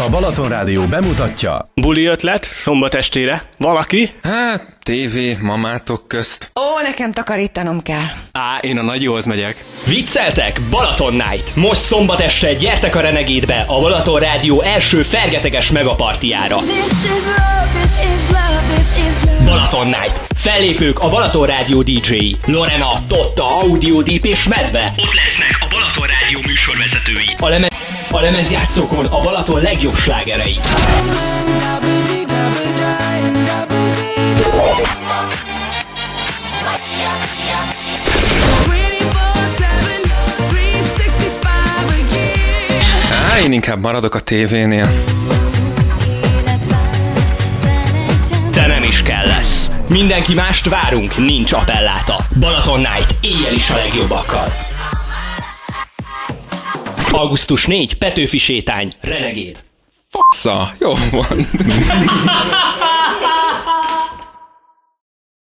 A Balaton Rádió bemutatja. Buli ötlet, szombat estére. Valaki? Hát, tévé, mamátok közt. Ó, nekem takarítanom kell. Én a nagyjóhoz megyek. Vicceltek? Balaton Night! Most szombat este gyertek a Renegade-be, a Balaton Rádió első fergeteges megapartiára. Balaton Night! Fellépők a Balaton Rádió DJ-i. Lorena, Totta, Audio Deep és Medve. Ott lesznek a Balaton Rádió műsorvezetői. A lemezjátszókon a Balaton legjobb slágerei. Én inkább maradok a tévénél. Te nem is kell lesz. Mindenki mást várunk, nincs appelláta. Balaton Night, éjjel is a legjobbakkal. Augusztus 4, Petőfi sétány, Renegade. Fassza, jó van.